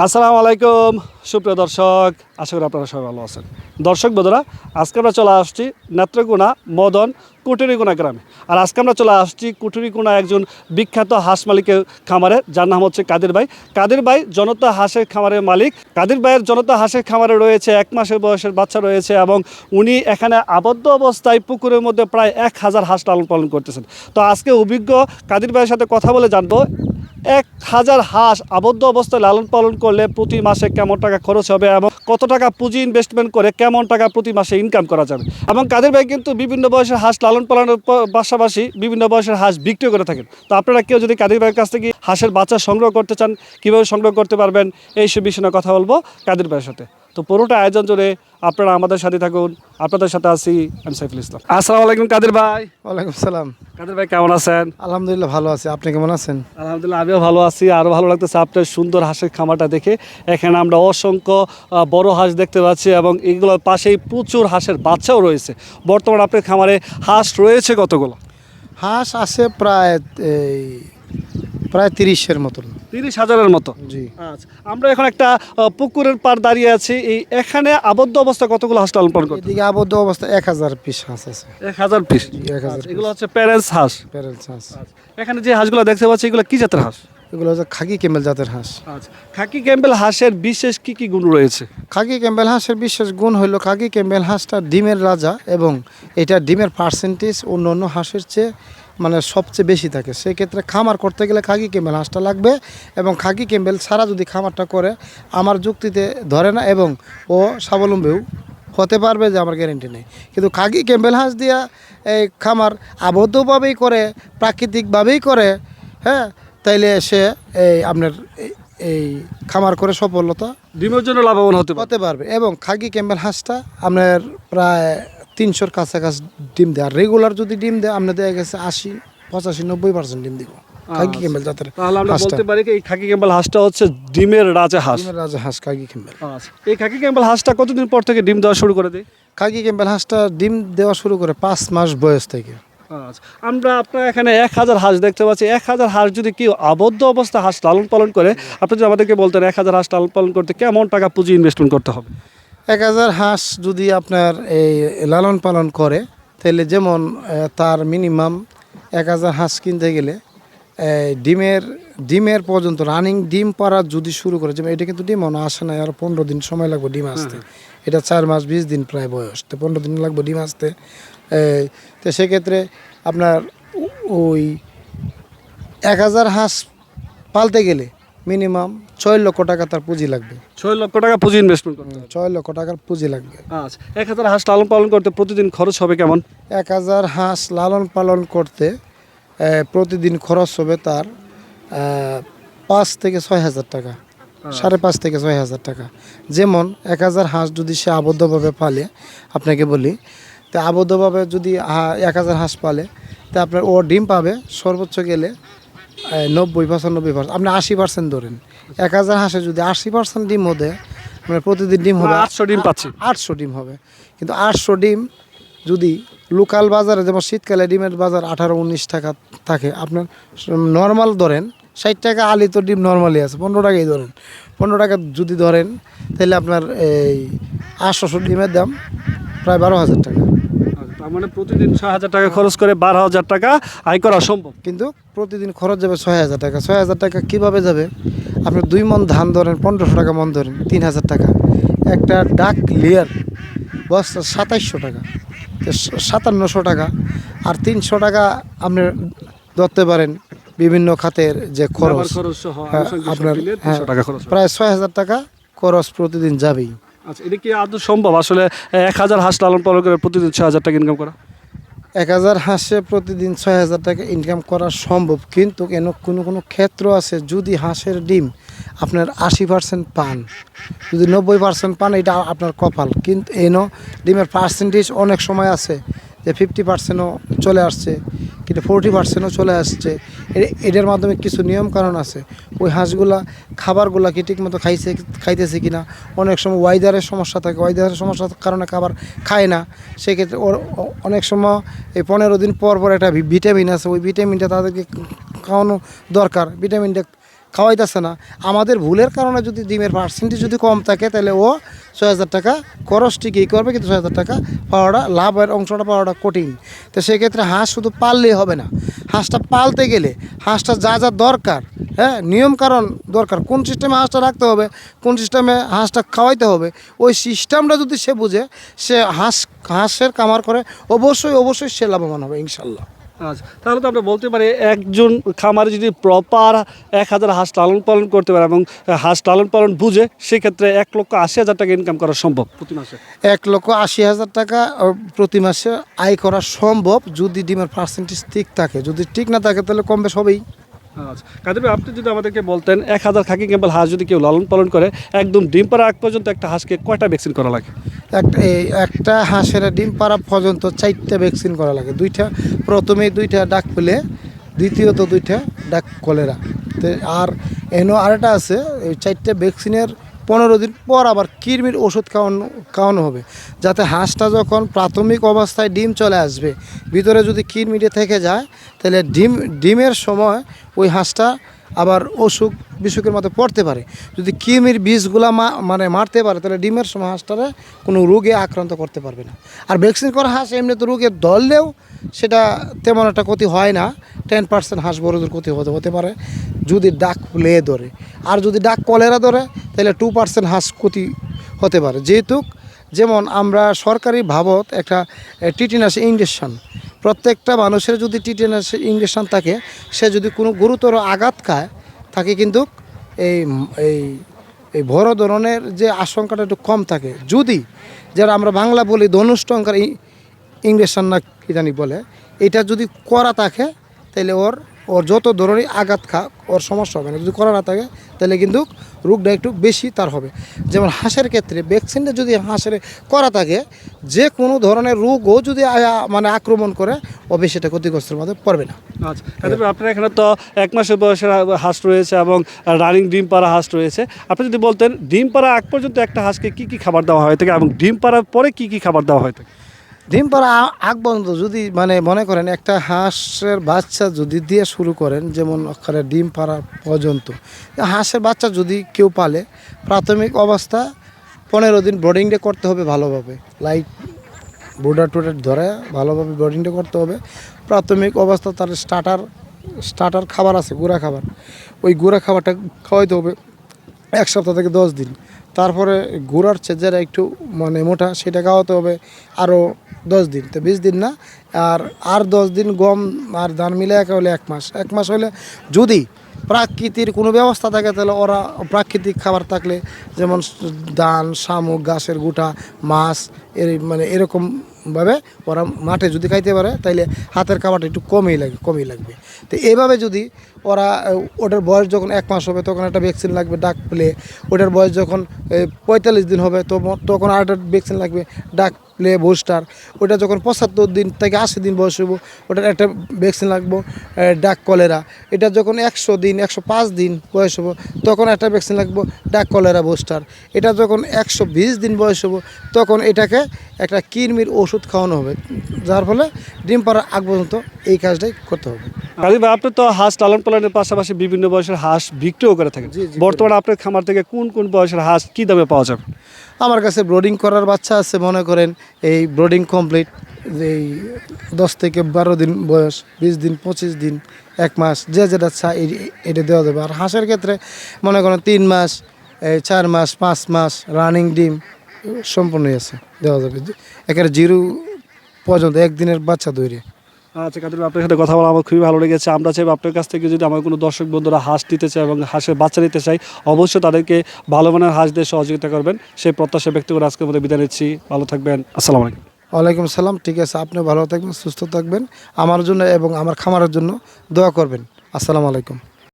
আসসালামু আলাইকুম সুপ্রিয় দর্শক, আশা করি আপনারা সবাই ভালো আছেন। দর্শক বন্ধুরা, আজকে আমরা চলে আসছি নেত্রকোনা মদন কুটুরিকোনা গ্রামে। আর আজকে আমরা চলে আসছি কুটুরিকোনা একজন বিখ্যাত হাঁস মালিকের খামারে, যার নাম হচ্ছে কাদের ভাই। কাদের ভাই জনতা হাঁসের খামারের মালিক। কাদের ভাইয়ের জনতা হাঁসের খামারে রয়েছে 1 মাসের বয়সের বাচ্চা রয়েছে, এবং উনি এখানে আবদ্ধ অবস্থায় পুকুরের মধ্যে প্রায় 1000 হাঁস লালন পালন করতেছেন। তো আজকে অভিজ্ঞ কাদের ভাইয়ের সাথে কথা বলে জানবো 1000 হাঁস আবদ্ধ অবস্থায় লালন পালন করলে প্রতি মাসে কেমন টাকা খরচ হবে, এবং কত টাকা পুঁজি ইনভেস্টমেন্ট করে কেমন টাকা প্রতি মাসে ইনকাম করা যাবে। এবং কাদের ভাই কিন্তু বিভিন্ন বয়সের হাঁস লালন পালনের পাশাপাশি বিভিন্ন বয়সের হাঁস বিক্রি করে থাকেন। তো আপনারা কেউ যদি কাদের ভাইয়ের কাছ থেকে হাঁসের বাচ্চা সংগ্রহ করতে চান, কীভাবে সংগ্রহ করতে পারবেন, এই সব বিষয়ে কথা বলবো কাদের ভাইয়ের সাথে। তো পুরোটা আয়োজন জুড়ে আপনারা আমাদের সাথে থাকুন। আপনাদের সাথে আছি আমি সাইফুল ইসলাম। আসসালামু আলাইকুম কাদের ভাই। ওয়ালাইকুম সালাম। কাদের ভাই কেমন আছেন? আলহামদুলিল্লাহ ভালো আছি, আপনি কেমন আছেন? আলহামদুলিল্লাহ আমিও ভালো আছি। আরও ভালো লাগতেছে আপনার সুন্দর হাঁসের খামারটা দেখে। এখানে আমরা অসংখ্য বড় হাঁস দেখতে পাচ্ছি, এবং এগুলোর পাশেই প্রচুর হাঁসের বাচ্চাও রয়েছে। বর্তমানে আপনার খামারে হাঁস রয়েছে কতগুলো? হাঁস আছে প্রায় 30-এর মতন। 30,000-এর মতো। জি। আচ্ছা, আমরা এখন একটা পুকুরের পাড় দাঁড়িয়ে আছি। এখানে আবদ্ধ অবস্থা কতগুলো হাঁস লালন পালন করতে? এদিকে আবদ্ধ অবস্থা 1000 পিস হাঁস আছে। 1000 পিস। 1000 এগুলো হচ্ছে প্যারেন্টস হাঁস। প্যারেন্টস হাঁস। এখানে যে হাঁসগুলো দেখতে পাচ্ছি এগুলো কি জাতের হাঁস? এগুলো হচ্ছে খাকি ক্যাম্বেল জাতের হাঁস। আচ্ছা, খাকি ক্যাম্বেল হাঁসের বিশেষ কি কি গুণ রয়েছে? খাকি ক্যাম্বেল হাঁসের বিশেষ গুণ হলো খাকি ক্যাম্বেল হাঁসটা ডিমের রাজা, এবং এটা ডিমের পার্সেন্টেজ অন্য অন্য হাঁসের চেয়ে সবচেয়ে বেশি থাকে। সেক্ষেত্রে খামার করতে গেলে খাকি ক্যাম্বেল হাঁসটা লাগবে, এবং খাকি ক্যাম্বেল ছাড়া যদি খামারটা করে আমার যুক্তিতে ধরে না, এবং ও স্বাবলম্বীও হতে পারবে যে আমার গ্যারেন্টি নেই। কিন্তু খাকি ক্যাম্বেল হাঁস দিয়া এই খামার আবদ্ধভাবেই করে, প্রাকৃতিকভাবেই করে, হ্যাঁ, তাইলে সে আপনার এই খামার করে সফলতা ডিমের জন্য লাভবান হতে পারবে। এবং খাকি ক্যাম্বেল হাঁসটা আপনার প্রায় 300-র কাছাকাছি ডিম দেয়। আর রেগুলার যদি ডিম দেয় আপনার দেয়া গেছে 80-85-90% ডিম দিব খাকি ক্যাম্বেল জাতের। তাহলে আমরা বলতে পারি কি এই খাকি ক্যাম্বেল হাঁসটা হচ্ছে ডিমের রাজা হাঁস। ডিমের রাজা হাঁস খাকি ক্যাম্বেল। আচ্ছা, এই খাকি ক্যাম্বেল হাঁসটা কতদিন পর থেকে ডিম দেওয়া শুরু করে দেয়? খাকি ক্যাম্বেল হাঁসটা ডিম দেওয়া শুরু করে 5 মাস বয়স থেকে। আচ্ছা, আমরা আপনার এখানে 1000 হাঁস দেখতে পাচ্ছি। 1000 হাঁস যদি কেউ আবদ্ধ অবস্থা হাঁস লালন পালন করে, আপনি যদি আমাদেরকে বলতেন 1000 হাঁস লালন পালন করতে কেমন টাকা পুঁজি ইনভেস্টমেন্ট করতে হবে? 1000 হাঁস যদি আপনার এই লালন পালন করে, তাহলে যেমন তার মিনিমাম 1000 হাঁস কিনতে গেলে ডিমের পর্যন্ত রানিং ডিম পাড়া যদি শুরু করে, যেমন এটা কিন্তু ডিম আসে না, আর 15 দিন সময় লাগবে ডিম আসতে। এটা 4 মাস 20 দিন প্রায় বয়স, তো 15 দিন লাগবে ডিম আসতে। তো সেক্ষেত্রে আপনার ওই 1000 হাঁস পালতে গেলে মিনিমাম 6 লক্ষ টাকা তার পুঁজি লাগবে। 6 লক্ষ টাকা পুঁজি ইনভেস্টমেন্ট করতে হবে। 6 লক্ষ টাকার পুঁজি লাগবে। আচ্ছা, 1000 হাঁস লালন পালন করতে প্রতিদিন খরচ হবে কেমন? 1000 হাঁস লালন পালন করতে প্রতিদিন খরচ হবে তার 5 থেকে 6,000 টাকা, 5.5 থেকে 6,000 টাকা। যেমন 1000 হাঁস যদি সে আবদ্ধভাবে পালে, আপনাকে বলি, তো আবদ্ধভাবে যদি 1000 হাঁস পালে, তা আপনার ও ডিম পাবে সর্বোচ্চ গেলে 90-95%। আপনি 80% ধরেন। 1000 হাঁসে যদি 80% ডিম হতে, আপনার প্রতিদিন ডিম হবে 800 ডিম পাচ্ছি। 800 ডিম হবে। কিন্তু 800 ডিম যদি লোকাল বাজারে, যেমন শীতকালে ডিমের বাজার 18-19 টাকা থাকে, আপনার নর্মাল ধরেন 60 টাকা আলি, তো ডিম নর্মালি আছে 15 টাকাই ধরেন। 15 টাকা যদি ধরেন, তাহলে আপনার এই 800 ডিমের দাম প্রায় 12,000 টাকা। তার মানে প্রতিদিন 6,000 টাকা খরচ করে 12,000 টাকা আয় করা সম্ভব। কিন্তু প্রতিদিন খরচ যাবে 6,000 টাকা। 6,000 টাকা কীভাবে যাবে? আপনি 2 মণ ধান ধরেন, 1500 টাকা মণ ধরেন, 3,000 টাকা। একটা ডাক লেয়ার বস্তা 2700 টাকা, 5700 টাকা। আর 300 টাকা আপনি ধরতে পারেন বিভিন্ন খাতের যে খরচ, আপনার প্রায় 6,000 টাকা খরচ প্রতিদিন যাবেই। আচ্ছা, এটা কি আদৌ সম্ভব আসলে 1000 হাঁস লালন পালন করে প্রতিদিন 6,000 টাকা ইনকাম করা? 1000 হাঁসে প্রতিদিন 6,000 টাকা ইনকাম করা সম্ভব, কিন্তু কোনো কোনো ক্ষেত্র আছে, যদি হাঁসের ডিম আপনার 80% পান, যদি 90% পান, এটা আপনার কপাল। কিন্তু ডিমের পার্সেন্টেজ অনেক সময় আছে যে 50%ও চলে আসছে, কিন্তু 40%ও চলে আসছে। এটার মাধ্যমে কিছু নিয়ম কারণ আছে। ওই হাঁসগুলা খাবারগুলা কি ঠিকমতো খাইতেছে কিনা, অনেক সময় ওয়েদারের সমস্যা থাকে, ওয়েদারের সমস্যার কারণে খাবার খায় না। সেক্ষেত্রে অনেক সময় এই 15 দিন পর পর একটা ভিটামিন আছে, ওই ভিটামিনটা তাদেরকে খাওয়ানো দরকার। ভিটামিনটা খাওয়াইতেছে না, আমাদের ভুলের কারণে যদি ডিমের পার্সেন্টেজ যদি কম থাকে তাহলে ও 6,000 টাকা খরচ ঠিকই করবে, কিন্তু 6,000 টাকা পাওয়াটা, লাভের অংশটা পাওয়াটা কঠিন। তো সেক্ষেত্রে হাঁস শুধু পাললেই হবে না, হাঁসটা পালতে গেলে হাঁসটা যা যা দরকার, হ্যাঁ, নিয়মকানুন দরকার, কোন সিস্টেমে হাঁসটা রাখতে হবে, কোন সিস্টেমে হাঁসটা খাওয়াইতে হবে, ওই সিস্টেমটা যদি সে বুঝে, সে হাঁসের কামার করে অবশ্যই সে লাভবান হবে ইনশাল্লাহ। আচ্ছা, তাহলে তো আমরা বলতে পারি একজন খামারে যদি প্রপার 1,000 হাঁস লালন পালন করতে পারে এবং হাঁস লালন পালন বুঝে, সেক্ষেত্রে 1,80,000 টাকা ইনকাম করা সম্ভব প্রতি মাসে। 1,80,000 টাকা প্রতি মাসে আয় করা সম্ভব যদি ডিমের পার্সেন্টেজ ঠিক থাকে। যদি ঠিক না থাকে তাহলে কম বেশ হবেই। আচ্ছা, কাদের ভাই, আপনি যদি আমাদেরকে বলতেন 1,000 খাকি ক্যাম্পেল হাঁস যদি কেউ লালন পালন করে, একদম ডিম পাড়া আগ পর্যন্ত একটা হাঁসকে কয়টা ভ্যাকসিন করা লাগে? একটা হাঁসের ডিম পাড়া পর্যন্ত 4টা ভ্যাকসিন করা লাগে। প্রথমে 2টা ডাক পেলে, দ্বিতীয়ত 2টা ডাক কলেরা। তো আর আরেকটা আছে, এই 4টা ভ্যাকসিনের 15 দিন পর আবার কৃমির ওষুধ খাওয়ানো হবে, যাতে হাঁসটা যখন প্রাথমিক অবস্থায় ডিম চলে আসবে, ভিতরে যদি কৃমিটা থেকে যায় তাহলে ডিমের সময় ওই হাঁসটা আবার অসুখ বিসুখের মতো পড়তে পারে। যদি কৃমির বীজগুলা মারতে পারে তাহলে ডিমের সময় হাঁসটারে কোনো রোগে আক্রান্ত করতে পারবে না। আর ভ্যাকসিন করা হাঁস এমনি তো রোগে ধরলেও সেটা তেমন একটা ক্ষতি হয় না। 10% হাঁস বড়দের ক্ষতি হতে পারে যদি ডাক প্লে ধরে, আর যদি ডাক কলেরা ধরে তাহলে 2% হাঁস ক্ষতি হতে পারে। যেমন আমরা সরকারি ভাবত একটা টিটেনাস ইঞ্জেকশন, প্রত্যেকটা মানুষের যদি টিটেনাস ইঞ্জেকশন থাকে, সে যদি কোনো গুরুতর আঘাত খায় তাকে কিন্তু এই এই এই বড় ধরনের যে আশঙ্কাটা একটু কম থাকে। যদি যারা আমরা বাংলা বলি ধনুষ্টঙ্কার ইঞ্জেকশন না কি জানি বলে, এটা যদি করা থাকে তাহলে ওর যত ধরনের আঘাত ওর সমস্যা হবে না। যদি করা না থাকে তাহলে কিন্তু রোগটা একটু বেশি তার হবে। যেমন হাঁসের ক্ষেত্রে ভ্যাকসিনটা যদি হাঁসের করা থাকে, যে কোনো ধরনের রোগও যদি আক্রমণ করে, ও বেশিটা ক্ষতিগ্রস্তের মধ্যে পড়বে না। আচ্ছা, আপনার এখানে তো 1 মাসের বয়সের হাঁস রয়েছে এবং রানিং ডিম পাড়া হাঁস রয়েছে। আপনি যদি বলতেন ডিম পাড়া আগ পর্যন্ত একটা হাঁসকে কী কী খাবার দেওয়া হয়ে থাকে এবং ডিম পাড়ার পরে কী কী খাবার দেওয়া হয়ে থাকে? ডিম পাড়া আগ পর্যন্ত যদি মনে করেন একটা হাঁসের বাচ্চা যদি দিয়ে শুরু করেন, যেমন ওখানে ডিম পাড়া পর্যন্ত হাঁসের বাচ্চা যদি কেউ পালে, প্রাথমিক অবস্থা 15 দিন ব্রডিংটা করতে হবে ভালোভাবে, লাইট বোর্ডার টোডার ধরে ভালোভাবে ব্রডিংটা করতে হবে। প্রাথমিক অবস্থা তার স্টার্টার খাবার আছে, গুঁড়া খাবার, ওই গুঁড়া খাবারটা খাওয়াইতে হবে 1 সপ্তাহ থেকে 10 দিন। তারপরে গুঁড়ার চেয়ে একটু মোটা, সেটা খাওয়াতে হবে আরও 10 দিন, তো 20 দিন না, আর 10 দিন গম আর ধান মিলে হলে 1 মাস। 1 মাস হলে যদি প্রাকৃতিক কোনো ব্যবস্থা থাকে তাহলে ওরা প্রাকৃতিক খাবার থাকলে, যেমন ধান, শামুক, ঘাসের গুঁটা, মাছ, এরকমভাবে ওরা মাঠে যদি খাইতে পারে তাইলে হাতের খাবারটা একটু কমই লাগবে। তো এইভাবে যদি ওটার বয়স যখন 1 মাস হবে তখন একটা ভ্যাকসিন লাগবে ডাক প্লে, ওটার বয়স যখন 45 দিন হবে তখন আরেকটা ভ্যাকসিন লাগবে ডাক প্লে বুস্টার, ওটা যখন 75 দিন থেকে 80 দিন বয়স হবো ওটার একটা ভ্যাকসিন লাগবে ডাক কলেরা, এটা যখন 100 দিন 105 দিন বয়স হবো তখন একটা ভ্যাকসিন লাগবে ডাক কলেরা বুস্টার, এটা যখন 120 দিন বয়স হবো তখন এটাকে একটা কৃমির ওষুধ খাওয়ানো হবে, যার ফলে ডিম পাড়ার আগ পর্যন্ত এই কাজটাই করতে হবে। কাজী ভাই, আপনি তো হাঁস লালন পালনের পাশাপাশি বিভিন্ন বয়সের হাঁস বিক্রিও করে থাকেন। বর্তমানে আপনার খামার থেকে কোন বয়সের হাঁস কী দামে পাওয়া যাবে? আমার কাছে ব্রোডিং করার বাচ্চা আছে, মনে করেন এই ব্রোডিং কমপ্লিট, এই 10 থেকে 12 দিন বয়স, 20 দিন, 25 দিন, 1 মাস, যেটা চাই এটা দেওয়া যাবে। আর হাঁসের ক্ষেত্রে মনে করেন 3 মাস, 4 মাস, 5 মাস রানিং ডিম সম্পূর্ণই আছে, দেওয়া যাবে একেবারে 0 পর্যন্ত 1 দিনের বাচ্চা ধরে। আচ্ছা কাদের ভাই, আপনার সাথে কথা বলা আমার খুবই ভালো লেগেছে। আমরা চাই আপনার কাছ থেকে যদি আমার কোনো দর্শক বন্ধুরা হাঁস নিতে চায় এবং হাঁসের বাচ্চা নিতে চাই, অবশ্যই তাদেরকে ভালো মানের হাঁস দিয়ে সহযোগিতা করবেন, সেই প্রত্যাশা ব্যক্তি করে আজকের মধ্যে বিদায় নিচ্ছি। ভালো থাকবেন, আসসালামু আলাইকুম। ওয়ালাইকুম সালাম। ঠিক আছে, আপনি ভালো থাকবেন, সুস্থ থাকবেন, আমার জন্য এবং আমার খামারের জন্য দোয়া করবেন। আসসালামু আলাইকুম।